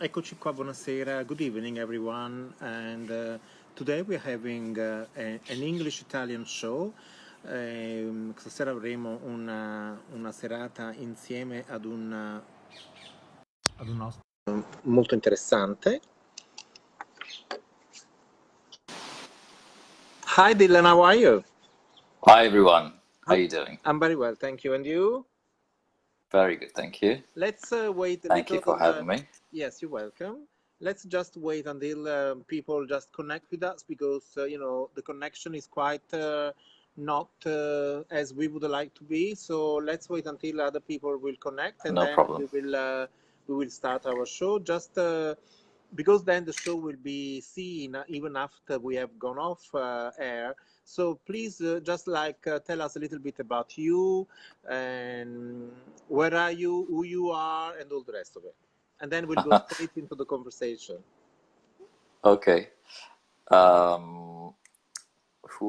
Eccoci qua, buonasera. Good evening, everyone. And today we're having an English-Italian show. Stasera avremo una serata insieme ad un ospite molto interessante. Hi, Dylan. How are you? Hi, everyone. How are you doing? I'm very well, thank you. And you? Very good, thank you. Let's wait a Thank little. you for having me. Yes, you're welcome. Let's just wait until people just connect with us because the connection is quite not as we would like to be. So let's wait until other people will connect, and No then problem. we will start our show. Just because then the show will be seen even after we have gone off air. So please just tell us a little bit about you and where are you, who you are, and all the rest of it. And then we'll go straight into the conversation. Okay. Who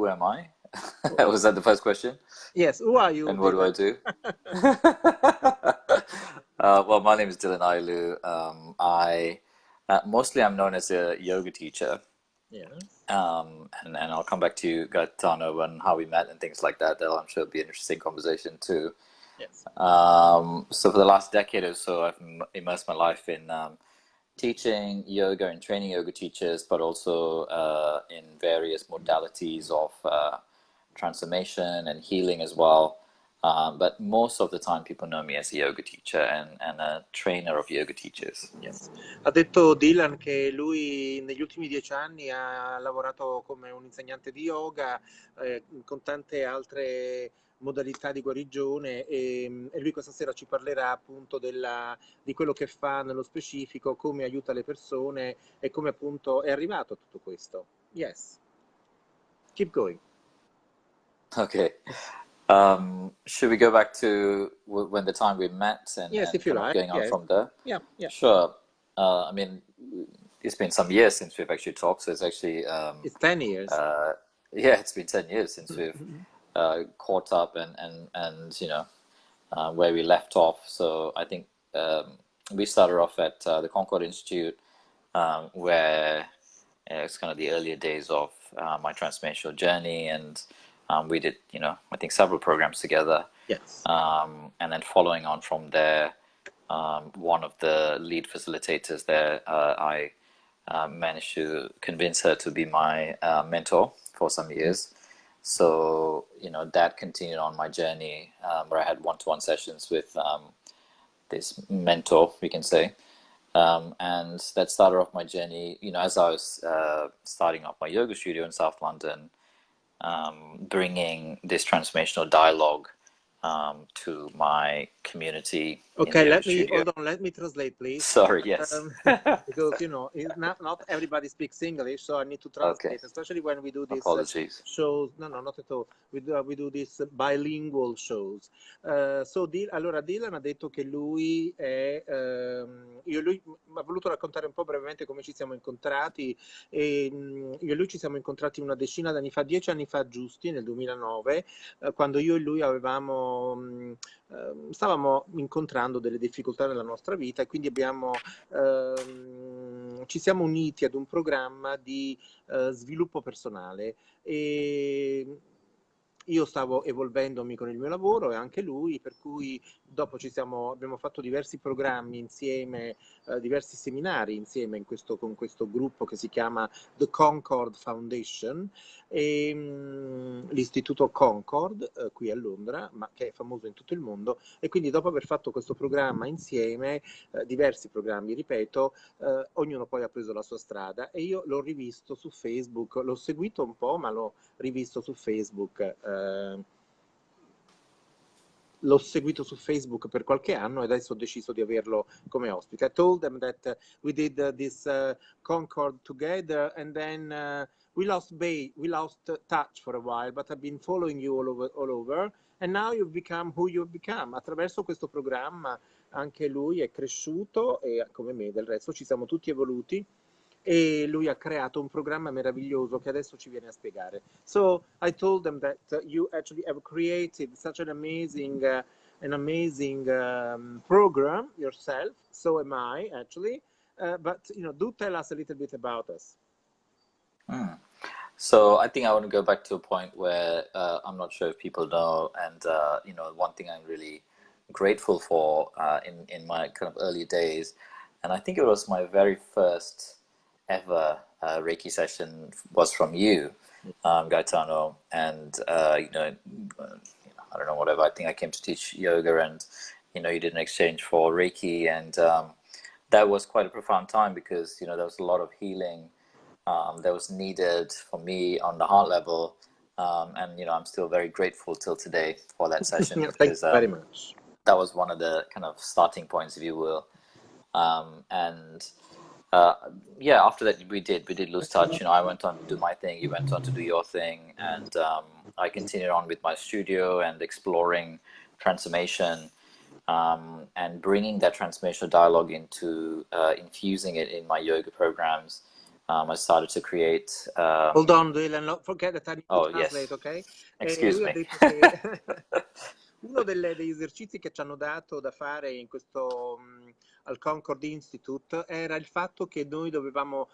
am I? Was that the first question? Yes, who are you? And what do I do? Well, my name is Dylan Ayaloo. Mostly I'm known as a yoga teacher. Yes. And I'll come back to you, Gaetano, and how we met and things like that. That'll, I'm sure, be an interesting conversation too. Yes. So for the last decade or so, I've immersed my life in teaching yoga and training yoga teachers, but also in various modalities of transformation and healing as well. But most of the time people know me as a yoga teacher and a trainer of yoga teachers. Yes. Ha detto Dylan che lui negli ultimi 10 anni ha lavorato come un insegnante di yoga con tante altre modalità di guarigione e lui questa sera ci parlerà appunto di quello che fa nello specifico, come aiuta le persone e come appunto è arrivato a tutto questo. Yes. Keep going. Okay. Should we go back to when the time we met and, Yes, if you kind of like. going on Yes. from there? Yeah. Sure. I mean, it's been some years since we've actually talked, so it's actually It's 10 years. Yeah, it's been 10 years since we've caught up and where we left off. So I think we started off at the Concord Institute, where it's kind of the earlier days of my transformational journey, and we did, I think several programs together. Yes. And then following on from there, one of the lead facilitators there, I managed to convince her to be my mentor for some years. So, that continued on my journey, where I had one-to-one sessions with this mentor, we can say. And that started off my journey, as I was starting off my yoga studio in South London, bringing this transformational dialogue to my community. Okay, hold on. Let me translate, please. Sorry, yes. Because not everybody speaks English, so I need to translate, Okay. especially when we do these Apologies. shows. No, not at all. We do these bilingual shows. Allora Dylan ha detto che lui lui mi ha voluto raccontare un po' brevemente come ci siamo incontrati. E io e lui ci siamo incontrati una decina d'anni fa, 10 anni fa giusti, nel 2009, quando io e lui stavamo incontrando delle difficoltà nella nostra vita e quindi ci siamo uniti ad un programma di sviluppo personale e io stavo evolvendomi con il mio lavoro e anche lui, per cui dopo abbiamo fatto diversi programmi insieme, diversi seminari insieme con questo gruppo che si chiama The Concord Foundation, e l'istituto Concord qui a Londra, ma che è famoso in tutto il mondo, e quindi dopo aver fatto questo programma insieme, diversi programmi, ripeto, ognuno poi ha preso la sua strada e io l'ho rivisto su Facebook, l'ho seguito un po', ma l'ho rivisto su Facebook. L'ho seguito su Facebook per qualche anno e adesso ho deciso di averlo come ospite. I told them that we did this Concord together and then we lost touch for a while, but I've been following you all over and now you've become who you've become. Attraverso questo programma anche lui è cresciuto e come me del resto ci siamo tutti evoluti. E lui ha creato un programma meraviglioso che adesso ci viene a spiegare. So I told them that you actually have created such an amazing program yourself. So am I actually. but do tell us a little bit about us. So I think I want to go back to a point where I'm not sure if people know, and one thing I'm really grateful for in my kind of early days, and I think it was my very first ever Reiki session was from you, Gaetano, and I don't know, whatever. I think I came to teach yoga, and you did an exchange for Reiki, and that was quite a profound time because there was a lot of healing that was needed for me on the heart level, and I'm still very grateful till today for that session Thank because you very much. that was one of the kind of starting points, if you will. And yeah, after that we did lose touch. I went on to do my thing, you went on to do your thing, and I continued on with my studio and exploring transformation, and bringing that transformational dialogue into infusing it in my yoga programs. I started to create. Hold on, Dylan, not forget that I need to translate, Yes. ok? Excuse Lui ha me. detto che uno degli esercizi che ci hanno dato da fare in questo al Concord Institute era il fatto che noi dovevamo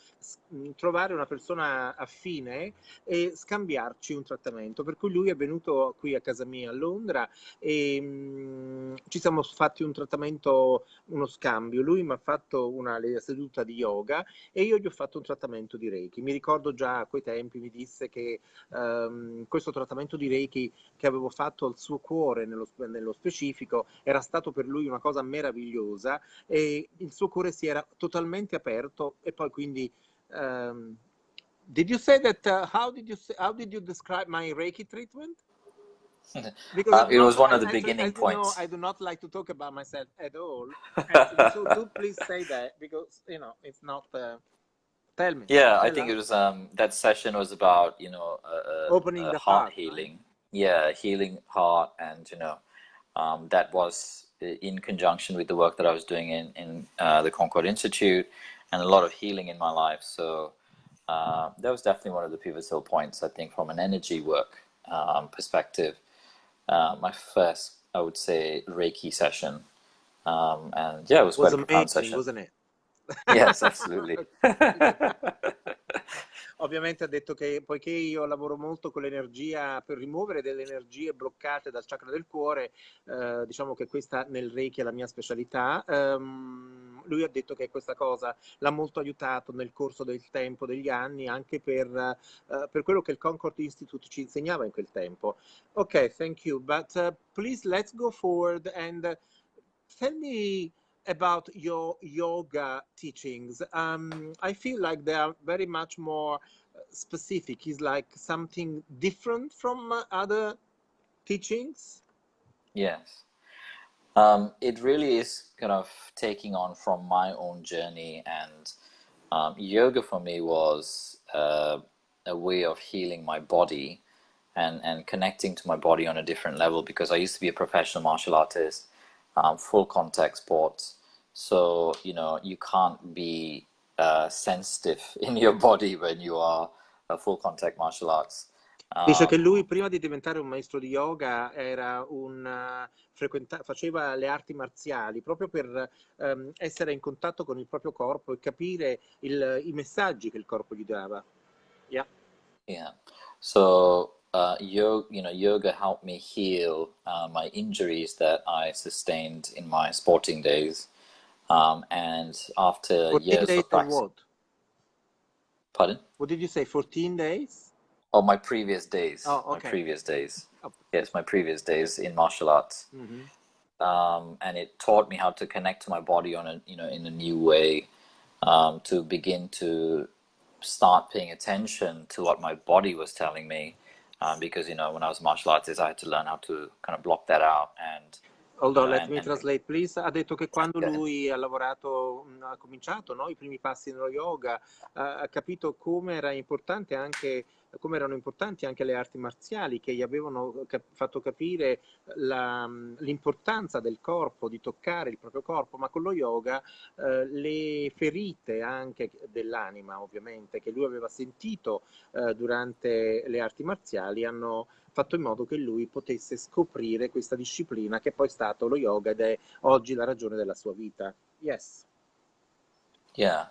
trovare una persona affine e scambiarci un trattamento, per cui lui è venuto qui a casa mia a Londra e ci siamo fatti un trattamento, uno scambio. Lui mi ha fatto una seduta di yoga e io gli ho fatto un trattamento di Reiki. Mi ricordo già a quei tempi mi disse che questo trattamento di Reiki che avevo fatto al suo cuore nello specifico era stato per lui una cosa meravigliosa e il suo cuore si era totalmente aperto e poi quindi did you say that how did you describe my Reiki treatment? Because It was one of the actually, beginning as you know, points. I do not like to talk about myself at all. And so do please say that because it's not. Tell me. Yeah, I Tell think it us. was that session was about Opening the heart heart, right? healing. Yeah, healing heart, and that was in conjunction with the work that I was doing in the Concord Institute, and a lot of healing in my life. So that was definitely one of the pivotal points, I think, from an energy work perspective. My first, I would say, Reiki session, and yeah, it was Was quite a profound amazing, session. wasn't it? Yes, absolutely. Ovviamente ha detto che poiché io lavoro molto con l'energia per rimuovere delle energie bloccate dal chakra del cuore, diciamo che questa nel Reiki è la mia specialità. Lui ha detto che questa cosa l'ha molto aiutato nel corso del tempo, degli anni, anche per quello che il Concord Institute ci insegnava in quel tempo. Ok, thank you, but please let's go forward and tell me about your yoga teachings. I feel like they are very much more specific. It's like something different from other teachings. Yes. It really is kind of taking on from my own journey, and yoga for me was a way of healing my body and connecting to my body on a different level because I used to be a professional martial artist, full contact sports. So, you can't be sensitive in your body when you are a full contact martial arts. Dice che lui prima di diventare un maestro di yoga era faceva le arti marziali proprio per essere in contatto con il proprio corpo e capire i messaggi che il corpo gli dava. Yeah. Yeah. So, yoga helped me heal my injuries that I sustained in my sporting days. And after 14 years days of of practice, what? pardon? What did you say? 14 days? Oh, my previous days. Oh, My okay. previous days. Oh. Yes, my previous days in martial arts. Mm-hmm. And it taught me how to connect to my body on in a new way, to begin to start paying attention to what my body was telling me, because when I was a martial artist, I had to learn how to kind of block that out and Hold on, let me and translate, please. Ha detto che quando go ahead. lui ha lavorato, ha cominciato, no, i primi passi nello yoga, ha capito come era importante anche, come erano importanti anche le arti marziali, che gli avevano fatto capire l'importanza del corpo, di toccare il proprio corpo, ma con lo yoga le ferite anche dell'anima, ovviamente, che lui aveva sentito durante le arti marziali, hanno fatto in modo che lui potesse scoprire questa disciplina che poi è stato lo yoga ed è oggi la ragione della sua vita. Yes. Yeah.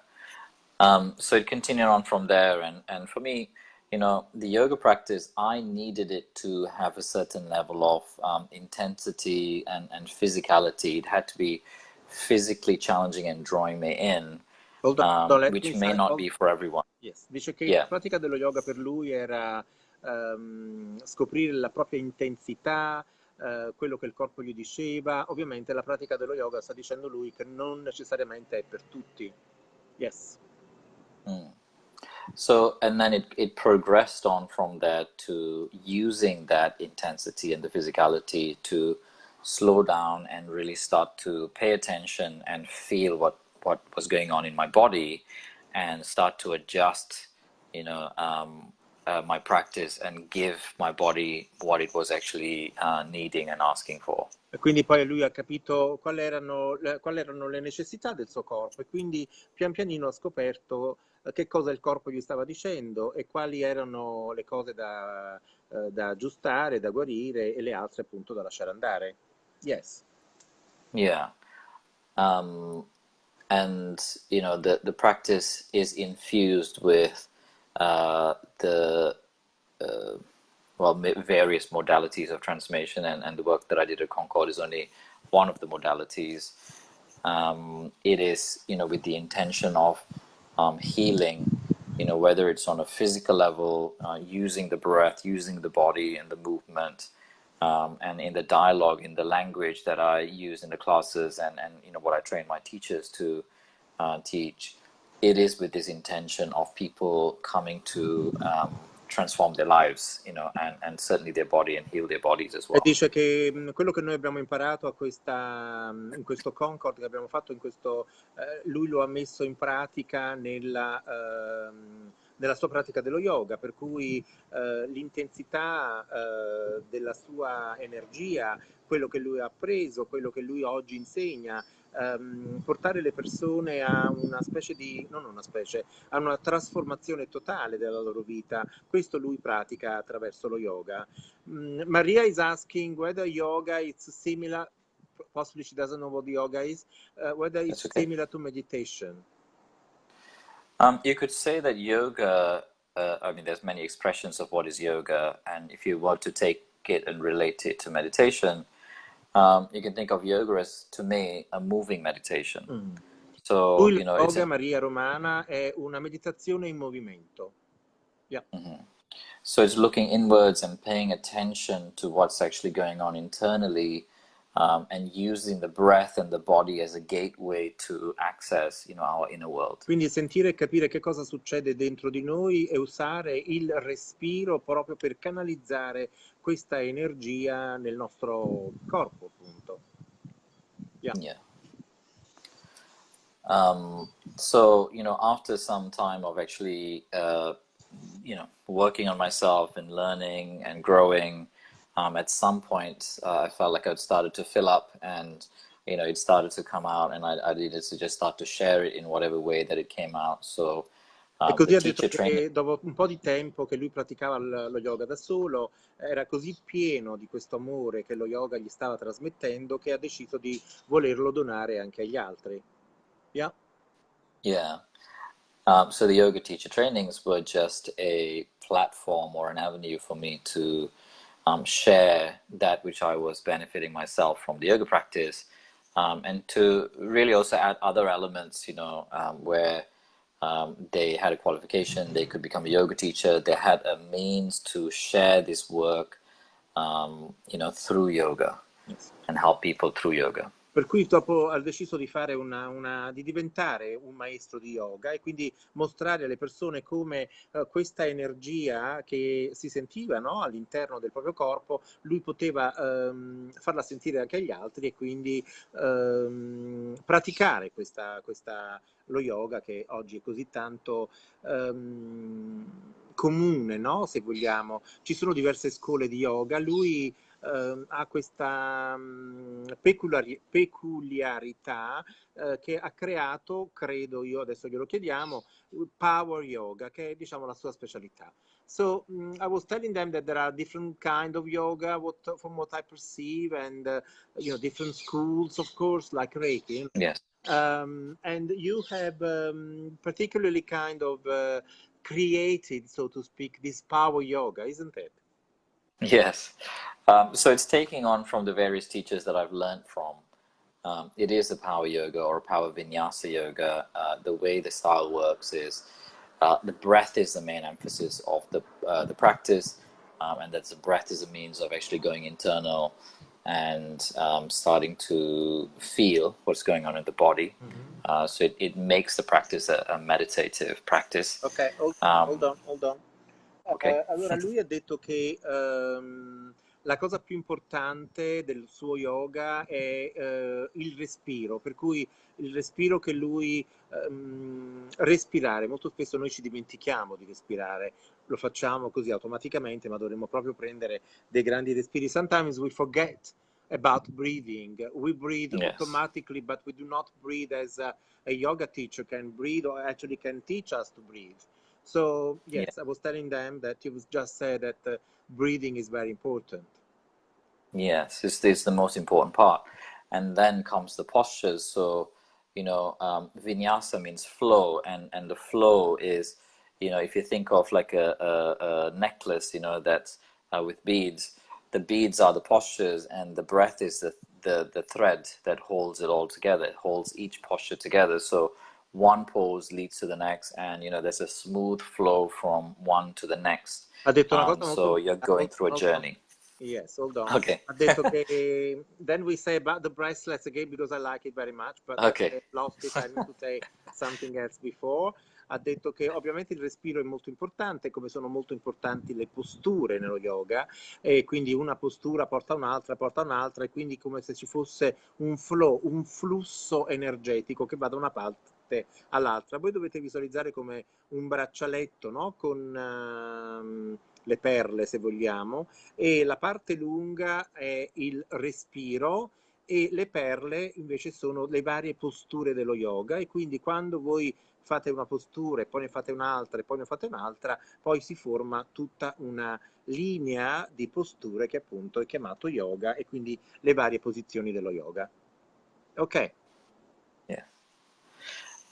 So it continued on from there, and for me, the yoga practice, I needed it to have a certain level of intensity and physicality. It had to be physically challenging and drawing me in, Hold on, let me which may not be for everyone. Yes. Dice che la Yeah. pratica dello yoga per lui era scoprire la propria intensità, quello che il corpo gli diceva. Ovviamente la pratica dello yoga, sta dicendo lui, che non necessariamente è per tutti. Yes. So, and then it progressed on from there to using that intensity and the physicality to slow down and really start to pay attention and feel what was going on in my body, and start to adjust, my practice and give my body what it was actually needing and asking for. E quindi poi lui ha capito quali erano le necessità del suo corpo, e quindi pian pianino ha scoperto che cosa il corpo gli stava dicendo e quali erano le cose da aggiustare, da guarire, e le altre appunto da lasciare andare. Yes. Yeah. And the practice is infused with the various modalities of transformation, and the work that I did at Concord is only one of the modalities. It is, with the intention of healing, whether it's on a physical level, using the breath, using the body and the movement, and in the dialogue, in the language that I use in the classes, and what I train my teachers to teach. It is with this intention of people coming to transform their lives, and certainly their body, and heal their bodies as E well. dice che quello che noi abbiamo imparato in questo Concord che abbiamo fatto, lui lo ha messo in pratica nella sua pratica dello yoga, per cui l'intensità della sua energia, quello che lui ha appreso, quello che lui oggi insegna, portare le persone a una specie di, non una specie, a una trasformazione totale della loro vita. Questo lui pratica attraverso lo yoga. Maria is asking whether yoga is similar, possibly she doesn't know what yoga is, whether it's okay. similar to meditation. You could say that yoga, there's many expressions of what is yoga, and if you want to take it and relate it to meditation, you can think of yoga as, to me, a moving meditation. So, yoga, Maria Romana, è una meditazione in movimento. Yeah. So it's looking inwards and paying attention to what's actually going on internally, and using the breath and the body as a gateway to access, our inner world. Quindi sentire e capire che cosa succede dentro di noi e usare il respiro proprio per canalizzare questa energia nel nostro corpo, appunto. Yeah. So, after some time of actually, working on myself and learning and growing, at some point, I felt like I'd started to fill up, and, it started to come out, and I needed to just start to share it in whatever way that it came out. So, E così ha detto che dopo un po' di tempo che lui praticava lo yoga da solo, era così pieno di questo amore che lo yoga gli stava trasmettendo, che ha deciso di volerlo donare anche agli altri. Yeah. Yeah. So the yoga teacher trainings were just a platform or an avenue for me to share that which I was benefiting myself from the yoga practice, and to really also add other elements, where they had a qualification, they could become a yoga teacher, they had a means to share this work, through yoga, and help people through yoga. Per cui dopo ha deciso di fare di diventare un maestro di yoga, e quindi mostrare alle persone come questa energia che si sentiva, no, all'interno del proprio corpo, lui poteva farla sentire anche agli altri, e quindi praticare lo yoga, che oggi è così tanto comune, no? Se vogliamo. Ci sono diverse scuole di yoga. Lui ha questa peculiarità che ha creato, credo io, adesso glielo chiediamo, Power Yoga, che è diciamo la sua specialità. So I was telling them that there are different kind of yoga, from what I perceive, and different schools, of course, like Reiki. Yes. And you have particularly kind of created, so to speak, this power yoga, isn't it? Yes. So it's taking on from the various teachers that I've learned from. It is a power yoga or power vinyasa yoga. The way the style works is the breath is the main emphasis of the practice, and that the breath is a means of actually going internal and starting to feel what's going on in the body. So it makes the practice a meditative practice. Ok, Um, hold on. okay. Allora, lui ha detto che la cosa più importante del suo yoga è il respiro, per cui il respiro che lui respirare. Molto spesso noi ci dimentichiamo di respirare, lo facciamo così automaticamente, ma dovremmo proprio prendere dei grandi respiri. Sometimes we forget about breathing. We breathe Yes. automatically, but we do not breathe as a yoga teacher can breathe or actually can teach us to breathe. So, Yeah. yes, I was telling them that you just said that breathing is very important. Yes, it's the most important part. And then comes the postures. So, vinyasa means flow, and the flow is, if you think of like a necklace, that's with beads, the beads are the postures, and the breath is the thread that holds it all together. It holds each posture together. So one pose leads to the next, and there's a smooth flow from one to the next. Ha detto una cosa molto So you're going through a hold on. journey. Yes, hold on. Okay. Ha detto che then we say about the bracelets again because I like it very much, but Okay. I lost it. I need to say something else before. Ha detto che ovviamente il respiro è molto importante, come sono molto importanti le posture nello yoga, e quindi una postura porta un'altra, e quindi come se ci fosse un flow, un flusso energetico che va da una parte all'altra. Voi dovete visualizzare come un braccialetto, no? Con le perle, se vogliamo, e la parte lunga è il respiro e le perle invece sono le varie posture dello yoga, e quindi quando voi fate una postura e poi ne fate un'altra e poi ne fate un'altra, poi si forma tutta una linea di posture che appunto è chiamato yoga, e quindi le varie posizioni dello yoga. Ok. Yeah.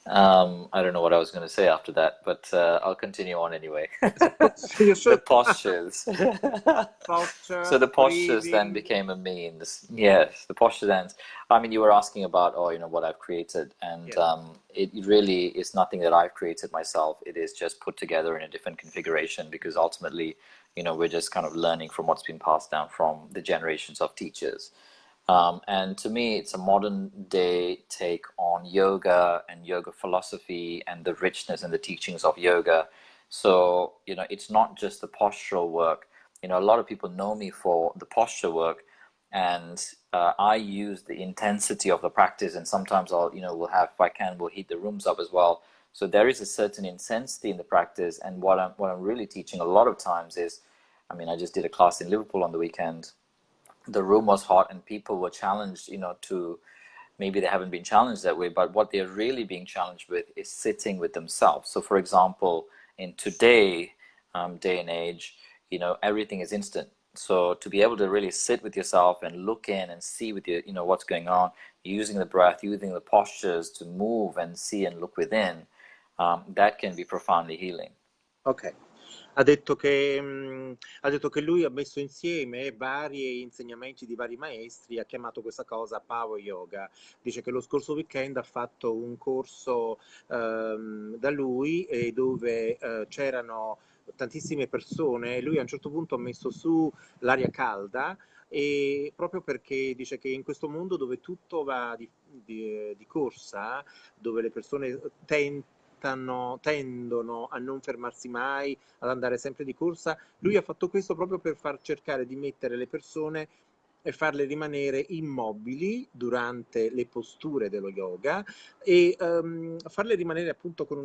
I don't know what I was going to say after that, but I'll continue on anyway. You The should. postures. So Posture, the postures then breathing. became a means. Yes, the posture then. I mean, you were asking about, what I've created, and Yes. it really is nothing that I've created myself. It is just put together in a different configuration because ultimately, we're just kind of learning from what's been passed down from the generations of teachers. And to me, it's a modern day take on yoga and yoga philosophy and the richness and the teachings of yoga. So, it's not just the postural work. A lot of people know me for the posture work, and I use the intensity of the practice. And sometimes we'll have, if I can, we'll heat the rooms up as well. So there is a certain intensity in the practice. And what I'm really teaching a lot of times is, I just did a class in Liverpool on the weekend. The room was hot and people were challenged, to maybe they haven't been challenged that way, but what they're really being challenged with is sitting with themselves. So for example, in today day and age, everything is instant. So to be able to really sit with yourself and look in and see with you, what's going on, using the breath, using the postures to move and see and look within, that can be profoundly healing. Ok. Ha detto che lui ha messo insieme vari insegnamenti di vari maestri, ha chiamato questa cosa Power Yoga. Dice che lo scorso weekend ha fatto un corso da lui, e dove c'erano tantissime persone, e lui a un certo punto ha messo su l'aria calda, e proprio perché dice che in questo mondo dove tutto va di corsa, dove le persone tendono a non fermarsi mai, ad andare sempre di corsa, lui ha fatto questo proprio per far cercare di mettere le persone e farle rimanere immobili durante le posture dello yoga e farle rimanere appunto con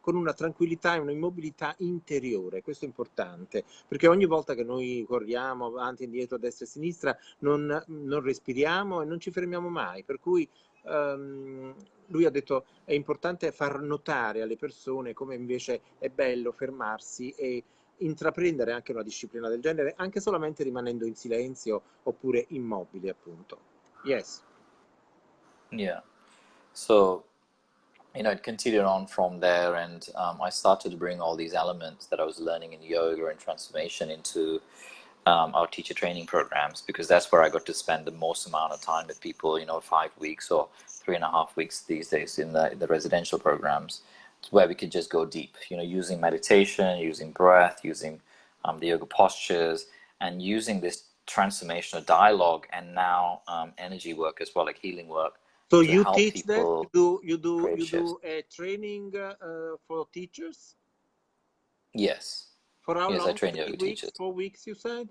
una tranquillità e un'immobilità interiore. Questo è importante, perché ogni volta che noi corriamo avanti e indietro, a destra e a sinistra, non respiriamo e non ci fermiamo mai, per cui lui ha detto è importante far notare alle persone come invece è bello fermarsi e intraprendere anche una disciplina del genere, anche solamente rimanendo in silenzio oppure immobili, appunto. Yes. Yeah. So, it continued on from there, and I started to bring all these elements that I was learning in yoga and transformation into our teacher training programs, because that's where I got to spend the most amount of time with people, 5 weeks or 3.5 weeks these days in the residential programs, where we could just go deep, using meditation, using breath, using the yoga postures, and using this transformational dialogue and now energy work as well, like healing work, So to you help teach that? people create You shifts. do a training for teachers? Yes. For how Yes, I long? train yoga 3 weeks, teachers. 4 weeks, you said?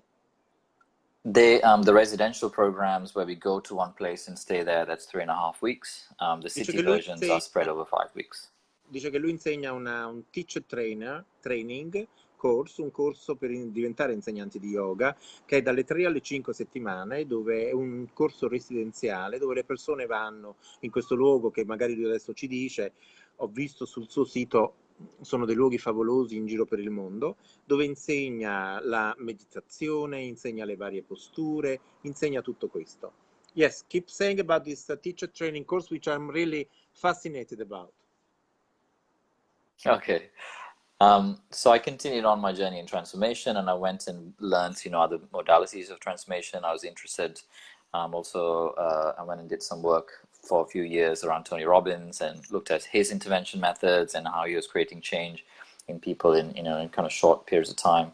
The residential programs where we go to one place and stay there, that's 3.5 weeks. The Dice city che lui versions are spread insegna, over 5 weeks. dice che lui insegna un teacher training course, un corso per diventare insegnanti di yoga, che è dalle 3 alle 5 settimane, dove è un corso residenziale, dove le persone vanno in questo luogo che magari lui adesso ci dice, ho visto sul suo sito, sono dei luoghi favolosi in giro per il mondo, dove insegna la meditazione, insegna le varie posture, insegna tutto questo. Yes, keep saying about this teacher training course, which I'm really fascinated about. Okay. So I continued on my journey in transformation, and I went and learned, other modalities of transformation. I was interested. Also, I went and did some work for a few years around Tony Robbins and looked at his intervention methods and how he was creating change in people in kind of short periods of time.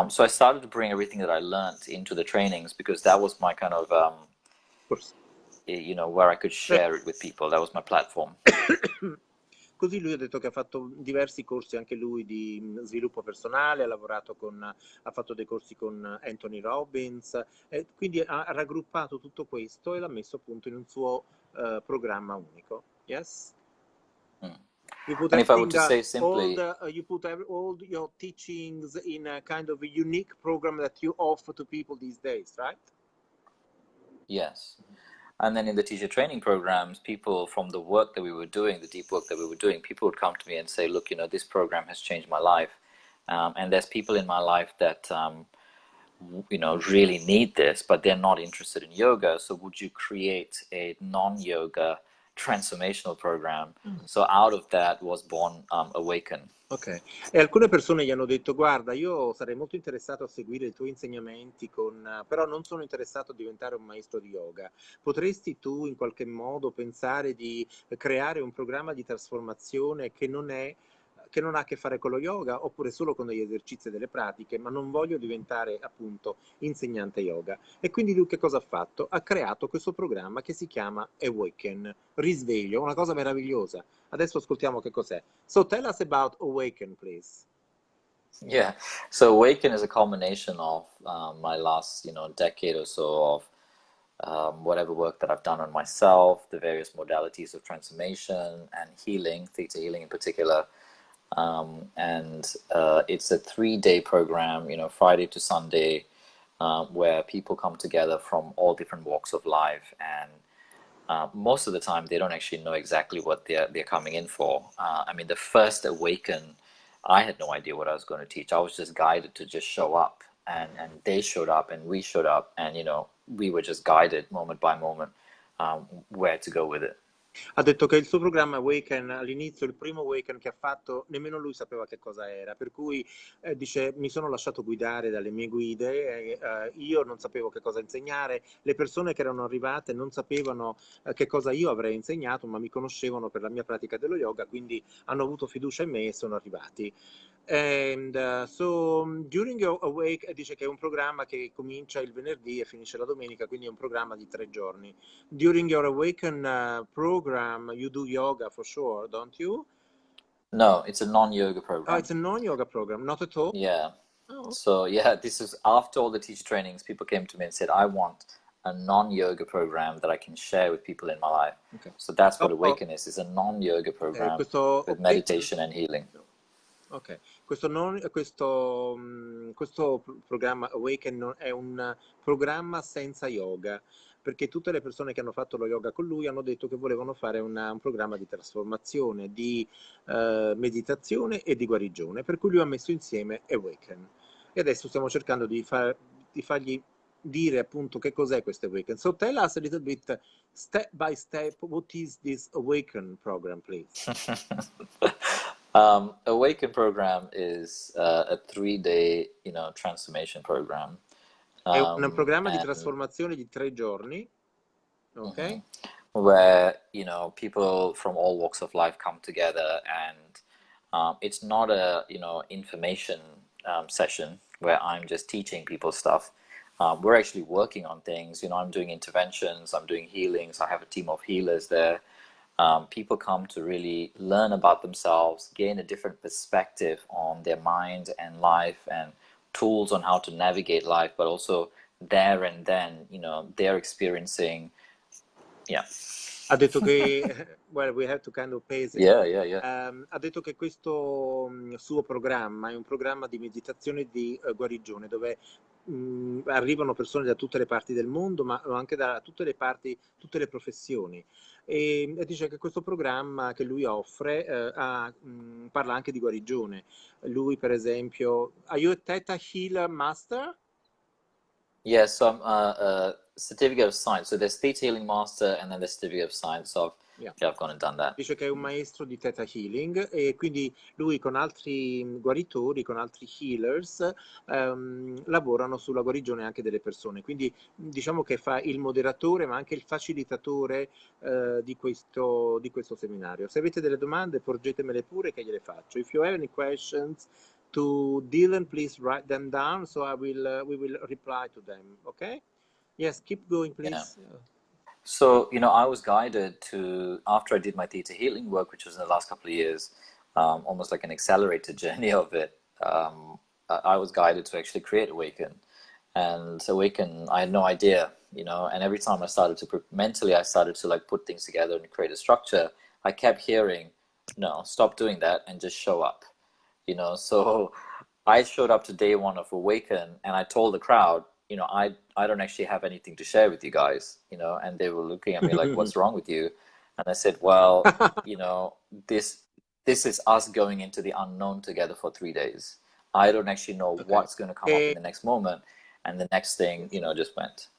So I started to bring everything that I learned into the trainings, because that was my kind of Of course. where I could share it with people. That was my platform. Così lui ha detto che ha fatto diversi corsi anche lui di sviluppo personale, ha fatto dei corsi con Anthony Robbins, e quindi ha raggruppato tutto questo e l'ha messo appunto in un suo programma unico. Yes? Mm. You put And if I were everything, to say all simply, the, you put all your teachings in a kind of a unique program that you offer to people these days, right? yes. And then in the teacher training programs, people from the work that we were doing, the deep work that we were doing, people would come to me and say, look, this program has changed my life. And there's people in my life that, really need this, but they're not interested in yoga. So would you create a non-yoga transformational program? So out of that was born Awaken. Ok, e alcune persone gli hanno detto, guarda, io sarei molto interessato a seguire i tuoi insegnamenti, però non sono interessato a diventare un maestro di yoga. Potresti tu in qualche modo pensare di creare un programma di trasformazione che non ha a che fare con lo yoga, oppure solo con degli esercizi e delle pratiche, ma non voglio diventare appunto insegnante yoga. E quindi lui che cosa ha fatto? Ha creato questo programma che si chiama Awaken, risveglio, una cosa meravigliosa. Adesso ascoltiamo che cos'è. So tell us about Awaken, please. Yeah. So Awaken is a combination of my last, decade or so of whatever work that I've done on myself, the various modalities of transformation and healing, theta healing in particular. And it's a 3-day program, Friday to Sunday, where people come together from all different walks of life. And most of the time, they don't actually know exactly what they're coming in for. I mean, the first Awaken, I had no idea what I was going to teach. I was just guided to just show up, and they showed up, and we showed up, and we were just guided moment by moment where to go with it. Ha detto che il suo programma Awaken, all'inizio, il primo Awaken che ha fatto, nemmeno lui sapeva che cosa era, per cui dice mi sono lasciato guidare dalle mie guide, io non sapevo che cosa insegnare, le persone che erano arrivate non sapevano che cosa io avrei insegnato, ma mi conoscevano per la mia pratica dello yoga, quindi hanno avuto fiducia in me e sono arrivati. And so during your Awake, dice che è un programma che comincia il venerdì e finisce la domenica, quindi è un programma di 3 giorni. During your Awaken program, you do yoga for sure, don't you? No, it's a non-yoga Oh, program. it's a non-yoga program, not at all? Yeah. Oh, So yeah, this is after all the teacher trainings, people came to me and said, I want a non-yoga program that I can share with people in my life. ok. So that's what Dopo, Awaken is a non-yoga program questo with Awaken, meditation and healing. ok, questo, non, questo, questo programma Awaken è un programma senza yoga, perché tutte le persone che hanno fatto lo yoga con lui hanno detto che volevano fare un programma di trasformazione, di meditazione e di guarigione, per cui lui ha messo insieme Awaken. E adesso stiamo cercando di fargli dire appunto che cos'è questo Awaken. So tell us a little bit, step by step, what is this Awaken program, please? Awaken program is a 3-day, transformation program. È un programma di And trasformazione di 3 giorni, ok? where people from all walks of life come together, and it's not a information session where I'm just teaching people stuff. We're actually working on things. I'm doing interventions, I'm doing healings, I have a team of healers there. People come to really learn about themselves, gain a different perspective on their mind and life, and tools on how to navigate life, but also there and then, they're experiencing. Yeah. Ha detto che, well, we have to kind of pace it. Yeah, yeah, yeah. Ha detto che questo suo programma è un programma di meditazione e di guarigione, dove arrivano persone da tutte le parti del mondo, ma anche da tutte le parti, tutte le professioni. E dice che questo programma che lui offre parla anche di guarigione. Lui, per esempio, are you a Theta Healer Master? Yeah, so I'm a certificate of science. So there's Theta Healing Master and then the certificate of science. So Yeah. yeah, I've gone and done that. Dice che è un maestro di Theta Healing e quindi lui con altri guaritori, con altri healers, lavorano sulla guarigione anche delle persone. Quindi diciamo che fa il moderatore ma anche il facilitatore di questo seminario. Se avete delle domande porgetemele pure che gliele faccio. If you have any questions to Dylan, please write them down so we will reply to them. Okay? Yes, keep going, Yeah. please. So, I was guided to, after I did my theta healing work, which was in the last couple of years, almost like an accelerated journey of it. I was guided to actually create Awaken. And Awaken, I had no idea, and every time I started to, mentally, I started to like put things together and create a structure. I kept hearing, no, stop doing that and just show up, So I showed up to day one of Awaken, and I told the crowd, I don't actually have anything to share with you guys, and they were looking at me like, what's wrong with you? And I said, well, you know, this this is us going into the unknown together for 3 days. I don't actually know Ok. what's going to come up in E the next moment, and the next thing, yes. just went.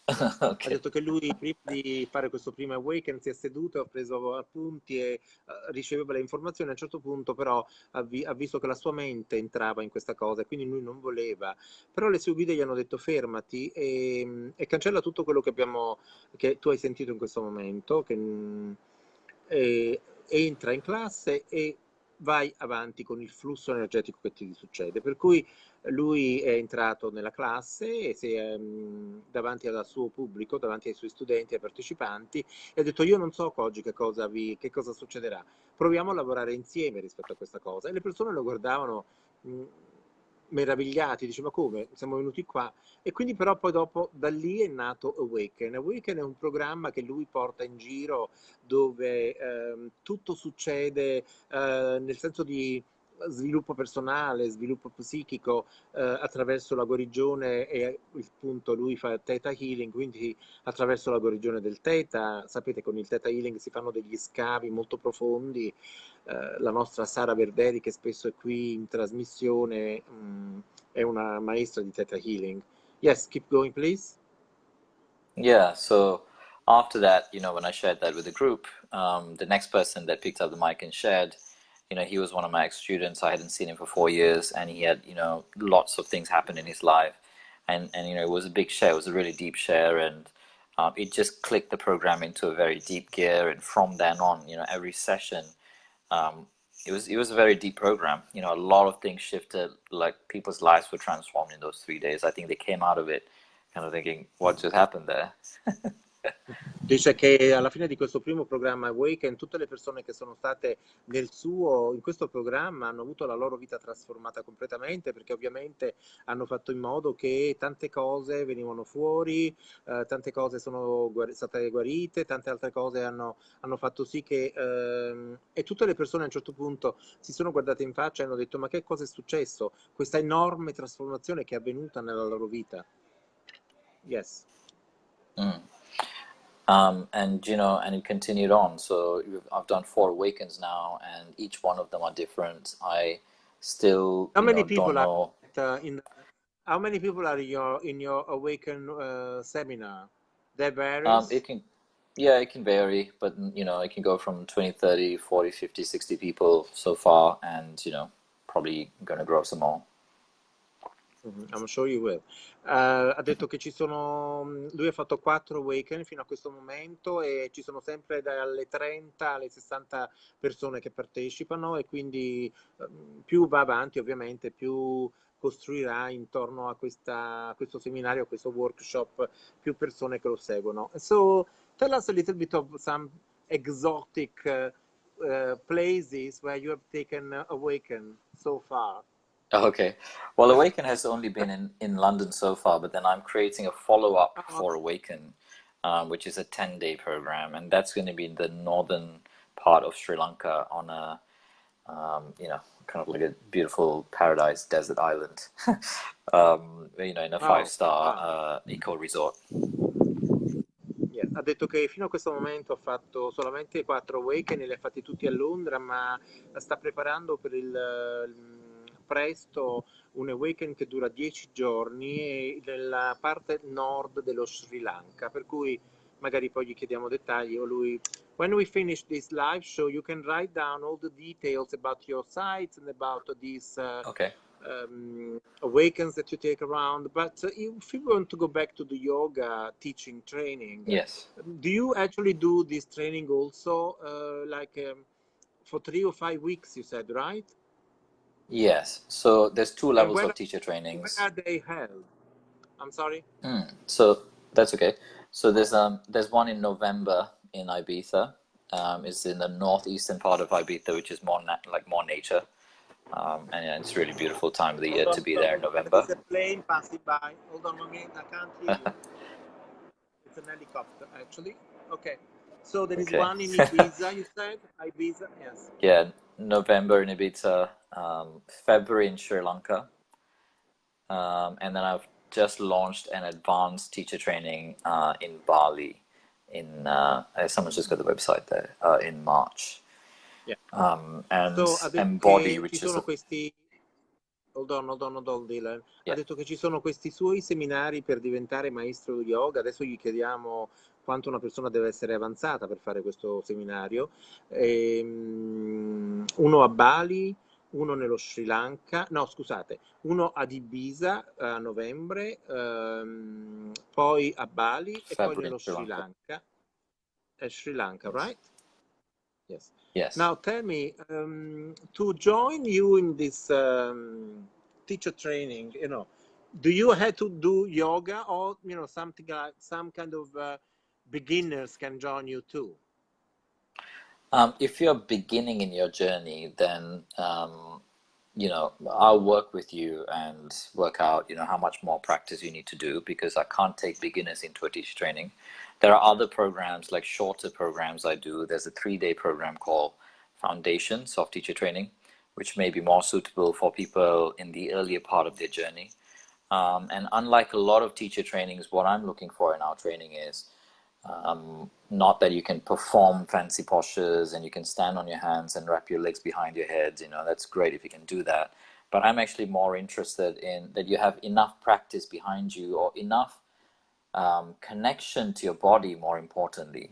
Ha Okay. detto che lui prima di fare questo primo Awaken si è seduto, ha preso appunti e riceveva le informazioni. A un certo punto però ha visto che la sua mente entrava in questa cosa e quindi lui non voleva. Però le sue guide gli hanno detto fermati e cancella tutto quello che tu hai sentito in questo momento, e entra in classe e vai avanti con il flusso energetico che ti succede. Per cui lui è entrato nella classe e davanti al suo pubblico, davanti ai suoi studenti, ai partecipanti, e ha detto io non so oggi che cosa succederà, proviamo a lavorare insieme rispetto a questa cosa. E le persone lo guardavano mh, meravigliati, diceva come? Siamo venuti qua. E quindi però poi dopo da lì è nato Awaken. Awaken è un programma che lui porta in giro dove tutto succede nel senso di sviluppo personale, sviluppo psichico attraverso la guarigione e il punto lui fa Theta Healing, quindi attraverso la guarigione del Theta, sapete con il Theta Healing si fanno degli scavi molto profondi, la nostra Sara Verderi che spesso è qui in trasmissione è una maestra di Theta Healing. Yes, keep going please. Yeah, so after that, when I shared that with the group, the next person that picked up the mic and shared, he was one of my ex-students. I hadn't seen him for 4 years, and he had, lots of things happen in his life. And it was a big share. It was a really deep share, and it just clicked the program into a very deep gear. And from then on, every session, um, it was a very deep program. A lot of things shifted. Like people's lives were transformed in those 3 days. I think they came out of it kind of thinking, what just happened there? Dice che alla fine di questo primo programma Awaken, tutte le persone che sono state in questo programma hanno avuto la loro vita trasformata completamente, perché ovviamente hanno fatto in modo che tante cose venivano fuori, tante cose sono state guarite, tante altre cose hanno fatto sì che e tutte le persone a un certo punto si sono guardate in faccia e hanno detto: ma che cosa è successo? Questa enorme trasformazione che è avvenuta nella loro vita. Yes. Mm. And and it continued on. So I've done 4 awakens now, and each one of them are different. I still, How many don't people are know. in? How many people are in your Awaken seminar? That It varies. can, yeah, it can vary, but it can go from 20, 30, 40, 50, 60 people so far, and probably gonna grow some more. Mhm, I'm sure you will. Ha detto che lui ha fatto 4 Awaken fino a questo momento e ci sono sempre dalle 30 alle 60 persone che partecipano e quindi più va avanti ovviamente, più costruirà intorno a questo seminario, a questo workshop, più persone che lo seguono. So tell us a little bit of some exotic places where you have taken Awaken so far. Okay. Well, Awaken has only been in London so far, but then I'm creating a follow-up Oh, for Awaken, which is a 10-day program, and that's going to be in the northern part of Sri Lanka on a, kind of like a beautiful paradise desert island, in a wow, five-star wow. eco resort. Yeah. Ha detto che fino a questo momento ha fatto solamente 4 Awaken e li ha fatti tutti a Londra, ma sta preparando per presto un Awaken che dura 10 giorni nella parte nord dello Sri Lanka, per cui magari poi gli chiediamo dettagli o lui. When we finish this live show, you can write down all the details about your sites and about this Okay. awakens that you take around. But if you want to go back to the yoga teaching training, Yes. do you actually do this training also, like for 3 or 5 weeks? You said, right? Yes. So there's two And levels where of teacher where trainings. are they held? I'm sorry. So that's okay. So there's one in November in Ibiza. It's in the northeastern part of Ibiza, which is more nature. And yeah, it's a really beautiful time of the year Hold to on, be hold there on. in There November. is a plane passing by. Hold on 1 minute. I can't hear you. It's an helicopter, actually. Okay. So there is Okay. one in Ibiza, you said? Ibiza, yes. Yeah, November in Ibiza, February in Sri Lanka, and then I've just launched an advanced teacher training in Bali. Someone's just got the website there in March. Yeah. And So ha detto Embody, che ci which is sono a questi. Hold on, Dylan. Ha yeah. detto che ci sono questi suoi seminari per diventare maestro di yoga. Adesso gli chiediamo quanto una persona deve essere avanzata per fare questo seminario. Uno a Bali, uno nello Sri Lanka, no, scusate, uno ad Ibiza a novembre, poi a Bali e poi February in nello Sri Sri Lanka. Lanka. Sri Lanka, Yes. right? Yes. Yes. Now tell me, to join you in this teacher training, do you have to do yoga or something like some kind of beginners can join you too? If you're beginning in your journey, then I'll work with you and work out, how much more practice you need to do because I can't take beginners into a teacher training. There are other programs, like shorter programs I do. There's a 3-day program called Foundations of Teacher Training, which may be more suitable for people in the earlier part of their journey. And unlike a lot of teacher trainings, what I'm looking for in our training is not that you can perform fancy postures and you can stand on your hands and wrap your legs behind your head. That's great if you can do that. But I'm actually more interested in that you have enough practice behind you or enough connection to your body, more importantly.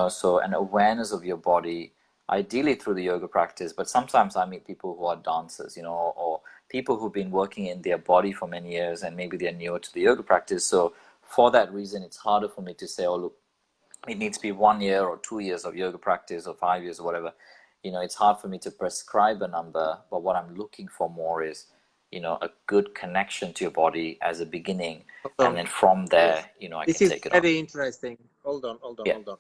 So an awareness of your body, ideally through the yoga practice. But sometimes I meet people who are dancers, or people who've been working in their body for many years and maybe they're newer to the yoga practice. So for that reason, it's harder for me to say, oh, look, it needs to be 1 year or 2 years of yoga practice or 5 years or whatever. It's hard for me to prescribe a number, but what I'm looking for more is a good connection to your body as a beginning, Hold and on. then from Yes. there, I This can is take it on. very interesting. Hold on, hold on, Yeah. hold on.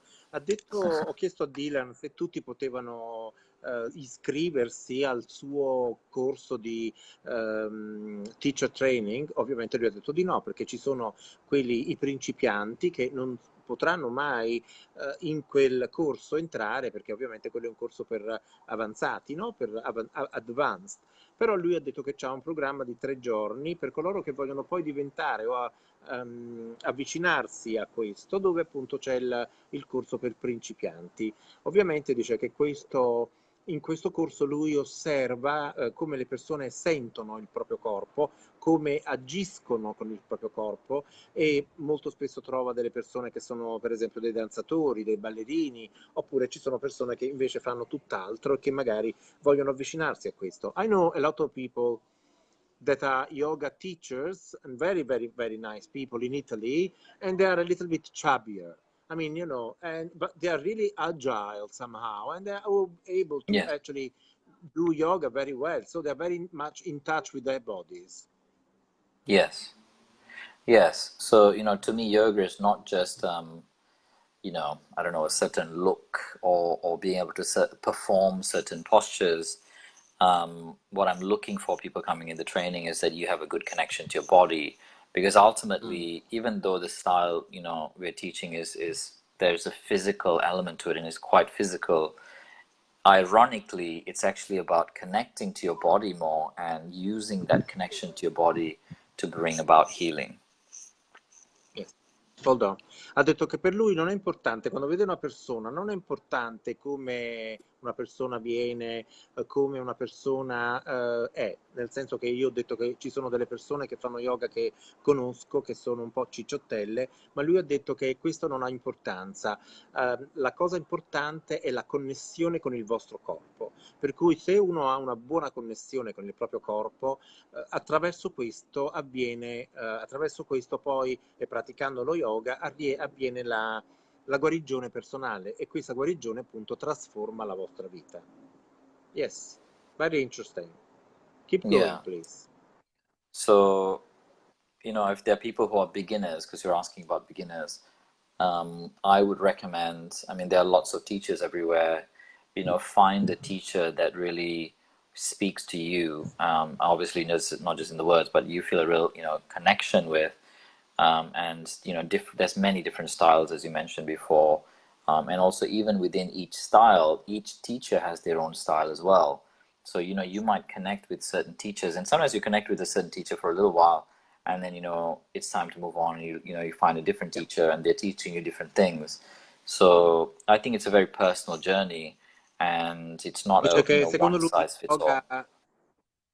Ho chiesto a Dylan se tutti potevano iscriversi al suo corso di teacher training. Ovviamente lui ha detto di no, perché ci sono i principianti che non potranno mai in quel corso entrare, perché ovviamente quello è un corso per avanzati, no? Per advanced. Però lui ha detto che c'è un programma di 3 giorni per coloro che vogliono poi diventare o avvicinarsi a questo, dove appunto c'è il corso per principianti. Ovviamente dice che in questo corso lui osserva come le persone sentono il proprio corpo, come agiscono con il proprio corpo, e molto spesso trova delle persone che sono per esempio dei danzatori, dei ballerini, oppure ci sono persone che invece fanno tutt'altro e che magari vogliono avvicinarsi a questo. I know a lot of people that are yoga teachers and very, very, very nice people in Italy, and they are a little bit chubbier. I mean, but they are really agile somehow, and they are all able to Yes. actually do yoga very well. So they are very much in touch with their bodies. Yes. Yes. So, to me, yoga is not just, I don't know, a certain look, or being able to perform certain postures. What I'm looking for people coming in the training is that you have a good connection to your body, because Mm. ultimately, even though the style, we're teaching is there's a physical element to it and it's quite physical. Ironically, it's actually about connecting to your body more and using that connection to your body to bring about healing. Yes. Hold on. Ha detto che per lui non è importante, quando vede una persona, non è importante come una persona viene, come una persona è, nel senso che io ho detto che ci sono delle persone che fanno yoga che conosco, che sono un po' cicciottelle, ma lui ha detto che questo non ha importanza. La cosa importante è la connessione con il vostro corpo, per cui se uno ha una buona connessione con il proprio corpo, attraverso questo poi, e praticando lo yoga, avviene la guarigione personale, e questa guarigione appunto trasforma la vostra vita. Yes, very interesting. Keep going, Yeah. please. So, if there are people who are beginners, because you're asking about beginners, I would recommend, I mean, there are lots of teachers everywhere, find a teacher that really speaks to you. Obviously, not just in the words, but you feel a real, connection with. And, there's many different styles, as you mentioned before. And also, even within each style, each teacher has their own style as well. So, you might connect with certain teachers, and sometimes you connect with a certain teacher for a little while, and then, it's time to move on. You find a different Yeah. teacher, and they're teaching you different things. So I think it's a very personal journey, and it's not Dice a, che secondo one lui size fits yoga all.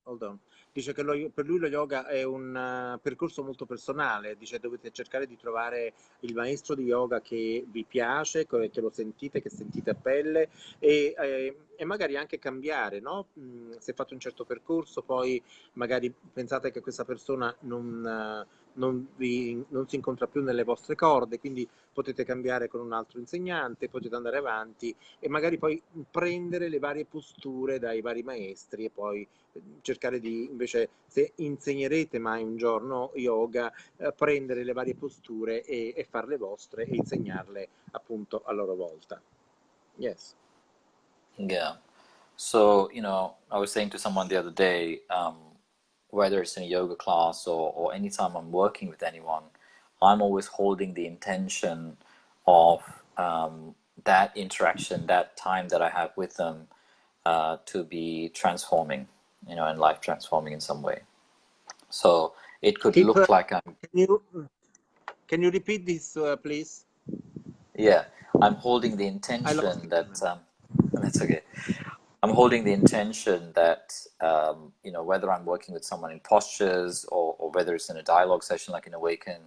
Hold on. Dice che per lui lo yoga è un percorso molto personale, dice dovete cercare di trovare il maestro di yoga che vi piace, che lo sentite, che sentite a pelle, e magari anche cambiare, no? Se fate un certo percorso, poi magari pensate che questa persona non si incontra più nelle vostre corde, quindi potete cambiare con un altro insegnante, potete andare avanti e magari poi prendere le varie posture dai vari maestri, e poi cercare di, invece, se insegnerete mai un giorno yoga, prendere le varie posture e farle vostre e insegnarle appunto a loro volta. Yes. Yeah. So, I was saying to someone the other day, whether it's in a yoga class, or anytime I'm working with anyone, I'm always holding the intention of, that interaction, that time that I have with them, to be transforming, and life transforming in some way. So it could Keep, look like I'm, can you can you repeat this, please? yeah, I'm holding the I lost intention you for a that, minute. that's okay. I'm holding the intention that, whether I'm working with someone in postures, or whether it's in a dialogue session like in Awaken,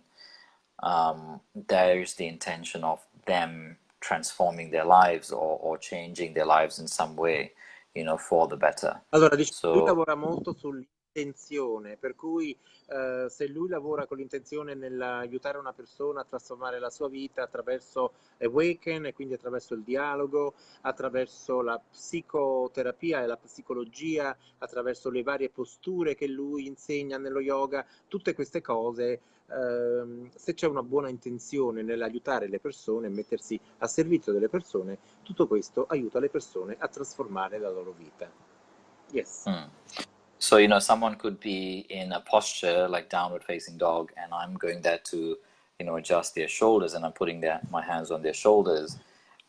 there's the intention of them transforming their lives, or changing their lives in some way, for the better. Allora, dice, lui So, lavora molto intenzione, per cui se lui lavora con l'intenzione nell'aiutare una persona a trasformare la sua vita attraverso Awaken, e quindi attraverso il dialogo, attraverso la psicoterapia e la psicologia, attraverso le varie posture che lui insegna nello yoga, tutte queste cose, se c'è una buona intenzione nell'aiutare le persone e mettersi a servizio delle persone, tutto questo aiuta le persone a trasformare la loro vita. Yes. Hmm. So, you know, someone could be in a posture like downward facing dog, and I'm going there to, you know, adjust their shoulders, and I'm putting my hands on their shoulders,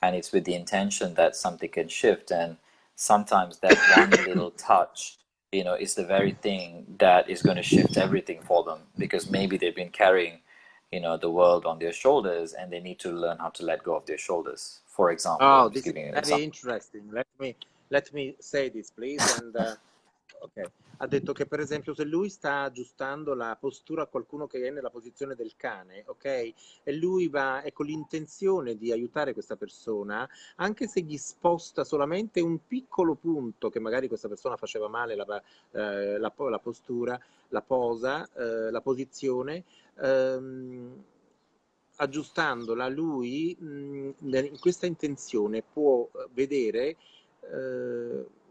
and it's with the intention that something can shift. And sometimes that one little touch, you know, is the very thing that is going to shift everything for them, because maybe they've been carrying, you know, the world on their shoulders, and they need to learn how to let go of their shoulders. For example, Oh, I'm just this is giving you an very example. interesting. Let me say this, please. And ok, ha detto che per esempio se lui sta aggiustando la postura a qualcuno che è nella posizione del cane, ok? E lui va è con l'intenzione di aiutare questa persona, anche se gli sposta solamente un piccolo punto che magari questa persona faceva male la postura, la posa, la posizione. ehm, Aggiustandola lui, in questa intenzione può vedere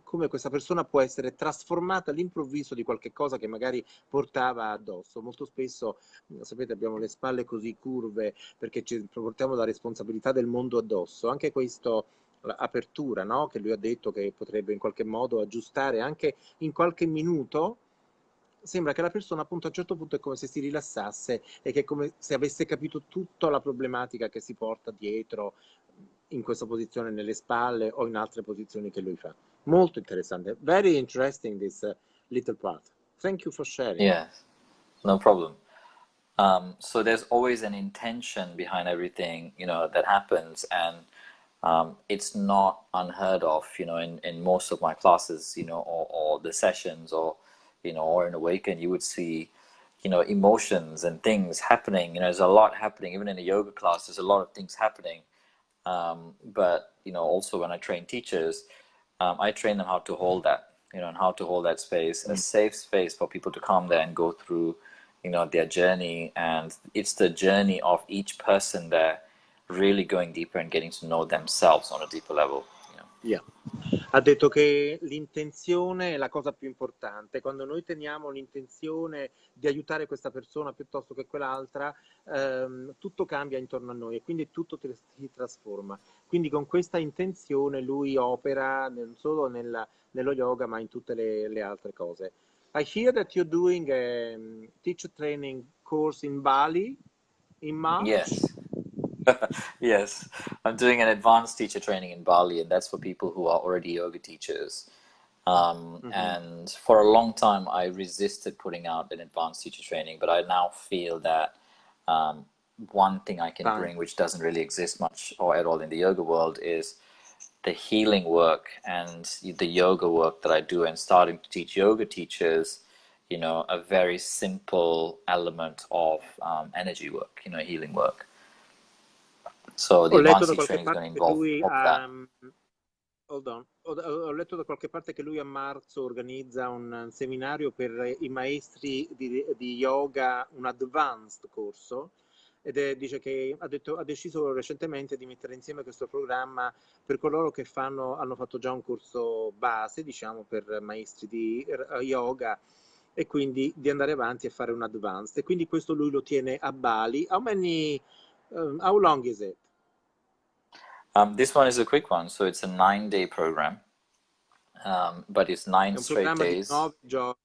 come questa persona può essere trasformata all'improvviso di qualche cosa che magari portava addosso. Molto spesso, sapete, abbiamo le spalle così curve perché ci portiamo la responsabilità del mondo addosso. Anche questo, apertura, no? Che lui ha detto che potrebbe in qualche modo aggiustare anche in qualche minuto, sembra che la persona appunto a un certo punto è come se si rilassasse e che è come se avesse capito tutta la problematica che si porta dietro in questa posizione nelle spalle o in altre posizioni che lui fa. Molto interessante. Very interesting this little part. Thank you for sharing. Yes, no problem. So there's always an intention behind everything, you know, that happens, and it's not unheard of, you know, in most of my classes, you know, or the sessions, or you know, or in Awaken, you would see, you know, emotions and things happening. You know, there's a lot happening. Even in a yoga class, there's a lot of things happening. But you know, also when I train teachers, I train them how to hold that, you know, and how to hold that space, a safe space for people to come there and go through, you know, their journey. And it's the journey of each person there really going deeper and getting to know themselves on a deeper level, you know. Yeah. Ha detto che l'intenzione è la cosa più importante. Quando noi teniamo l'intenzione di aiutare questa persona piuttosto che quell'altra, tutto cambia intorno a noi e quindi tutto si trasforma. Quindi con questa intenzione lui opera non solo nello yoga, ma in tutte le altre cose. I hear that you're doing a teacher training course in Bali in March. Yes. Yes, I'm doing an advanced teacher training in Bali, and that's for people who are already yoga teachers. And for a long time, I resisted putting out an advanced teacher training, but I now feel that one thing I can Time. bring, which doesn't really exist much or at all in the yoga world, is the healing work and the yoga work that I do, and starting to teach yoga teachers, you know, a very simple element of energy work, you know, healing work. So the Ho letto advanced da teacher qualche training is going parte to che involve lui all of that. ha. Hold on. Ho letto da qualche parte che lui a marzo organizza un seminario per i maestri di yoga, un advanced corso, dice che ha deciso recentemente di mettere insieme questo programma per coloro che hanno fatto già un corso base, diciamo, per maestri di yoga, e quindi di andare avanti e fare un advanced. E quindi questo lui lo tiene a Bali. How long is it? This one is a quick one, so it's a 9-day program, but it's È 9 un straight programma di days. 9 giorni.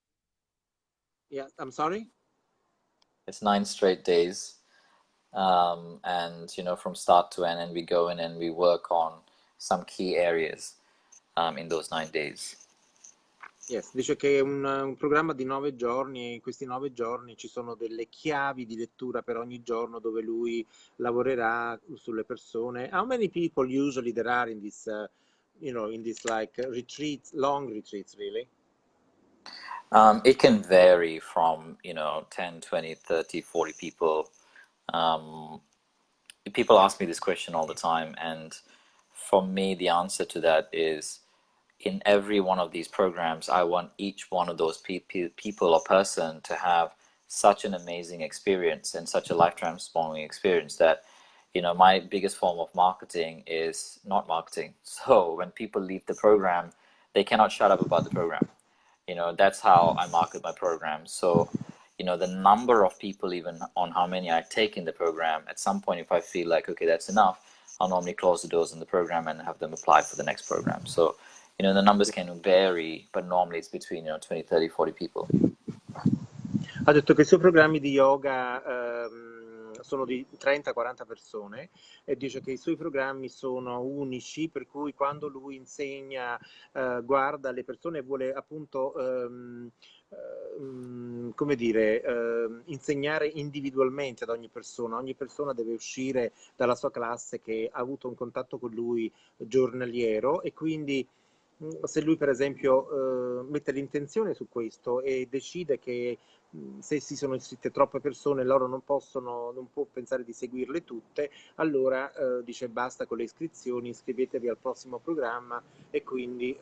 Yeah, I'm sorry? It's 9 straight days, and you know, from start to end, and we go in and we work on some key areas in those 9 days. Yes, dice che è un programma di 9 giorni e in questi 9 giorni ci sono delle chiavi di lettura per ogni giorno dove lui lavorerà sulle persone. How many people usually there are in this, in this like retreats, long retreats, really? It can vary from, you know, 10, 20, 30, 40 people. People ask me this question all the time, and for me, the answer to that is in every one of these programs, I want each one of those people or person to have such an amazing experience and such a life transforming experience that, my biggest form of marketing is not marketing. So when people leave the program, they cannot shut up about the program. That's how I market my program. So, the number of people, even on how many I take in the program, at some point, if I feel like, okay, that's enough, I'll normally close the doors in the program and have them apply for the next program. So, the numbers can vary, but normally it's between, 20, 30, 40 people. Ha detto che i suoi programmi di yoga sono di 30-40 persone e dice che i suoi programmi sono unici, per cui quando lui insegna, guarda le persone e vuole appunto come dire, insegnare individualmente ad ogni persona deve uscire dalla sua classe che ha avuto un contatto con lui giornaliero, e quindi se lui per esempio mette l'intenzione su questo e decide che se si sono iscritte troppe persone loro non può pensare di seguirle tutte, allora dice basta con le iscrizioni, iscrivetevi al prossimo programma, e quindi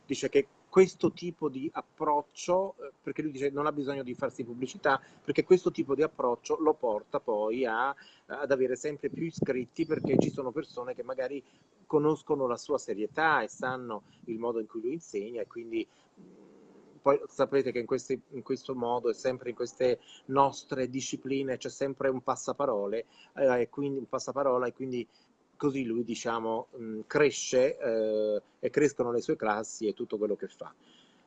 dice che questo tipo di approccio, perché lui dice non ha bisogno di farsi pubblicità, perché questo tipo di approccio lo porta poi ad avere sempre più iscritti, perché ci sono persone che magari conoscono la sua serietà e sanno il modo in cui lui insegna, e quindi poi sapete che in questo modo e sempre in queste nostre discipline c'è sempre un passaparole, e quindi un passaparola, e quindi così lui diciamo cresce e crescono le sue classi e tutto quello che fa.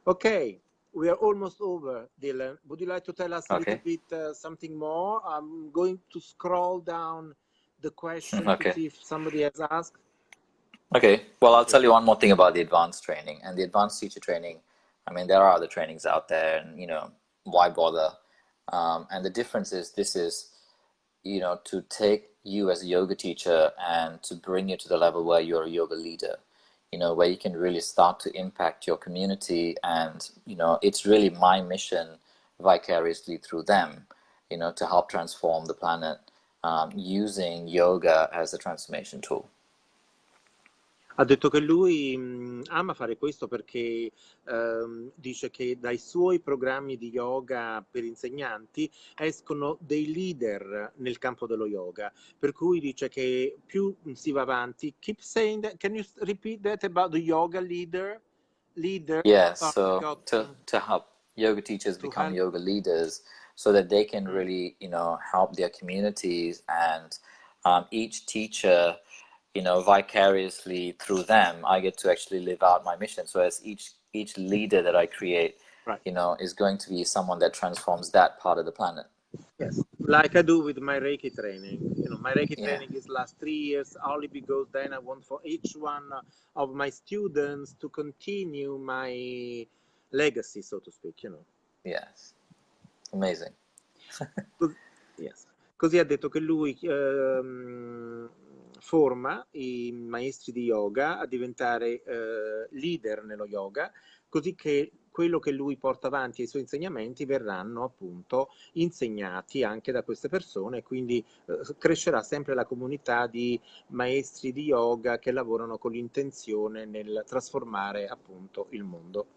Ok, we are almost over, Dylan. Would you like to tell us a little Okay. bit something more? I'm going to scroll down the question to Okay. see if somebody has asked. Okay. Well, I'll Yeah. tell you one more thing about the advanced training and the advanced teacher training. I mean, there are other trainings out there, and why bother? And the difference is this is, to take you as a yoga teacher and to bring you to the level where you're a yoga leader, where you can really start to impact your community. And, it's really my mission vicariously through them, to help transform the planet using yoga as a transformation tool. Ha detto che lui ama fare questo perché dice che dai suoi programmi di yoga per insegnanti escono dei leader nel campo dello yoga, per cui dice che più si va avanti. Keep saying that. Can you repeat that about the yoga leader? Leader? Yeah, Oh, I so got to help yoga teachers to become help. yoga leaders so that they can really, help their communities, and each teacher, vicariously through them, I get to actually live out my mission. So as each leader that I create, Right. is going to be someone that transforms that part of the planet. Yes, like I do with my Reiki training. My Reiki Yeah. training is last 3 years only because then I want for each one of my students to continue my legacy, so to speak. Yes. Amazing. Yes. Così ha detto che lui forma i maestri di yoga a diventare leader nello yoga, così che quello che lui porta avanti ai suoi insegnamenti verranno appunto insegnati anche da queste persone, quindi crescerà sempre la comunità di maestri di yoga che lavorano con l'intenzione nel trasformare appunto il mondo.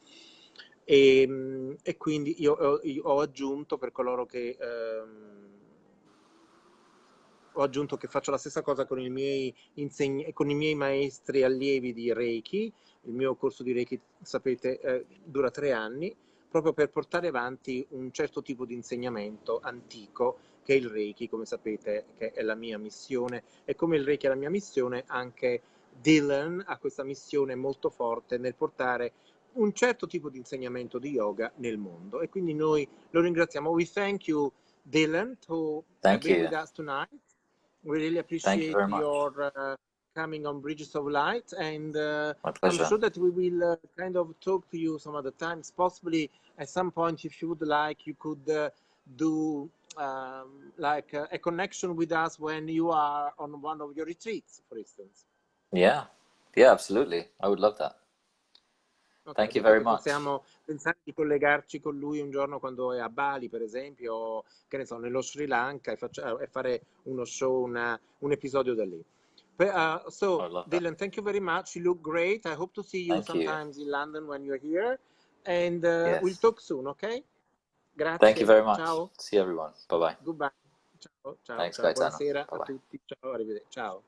E quindi io ho aggiunto per coloro che ho aggiunto che faccio la stessa cosa con i miei maestri allievi di Reiki. Il mio corso di Reiki, sapete, dura 3 anni, proprio per portare avanti un certo tipo di insegnamento antico che è il Reiki, come sapete, che è la mia missione. E come il Reiki è la mia missione, anche Dylan ha questa missione molto forte nel portare un certo tipo di insegnamento di yoga nel mondo. E quindi noi lo ringraziamo. We thank you, Dylan, to have Thank been you. with us tonight. We really Thank you appreciate very much. your coming on Bridges of Light, and My I'm pleasure. sure that we will kind of talk to you some other times. Possibly at some point, if you would like, you could do like a connection with us when you are on one of your retreats, for instance. Yeah. Yeah, absolutely. I would love that. Ok, ha Thank you detto very che much. possiamo pensare di collegarci con lui un giorno quando è a Bali, per esempio, o che ne so, nello Sri Lanka, e fare uno show, un episodio da lì. So, I love that. Dylan, thank you very much. You look great. I hope to see you Thank you. sometimes in London when you're here. And we'll Yes. talk soon, okay? Thank you Grazie. very much. Ciao. See everyone. Bye bye. Goodbye. Ciao, ciao, Thanks, ciao. Gaetano. Buonasera Bye a bye. tutti. Ciao, arrivederci. Ciao.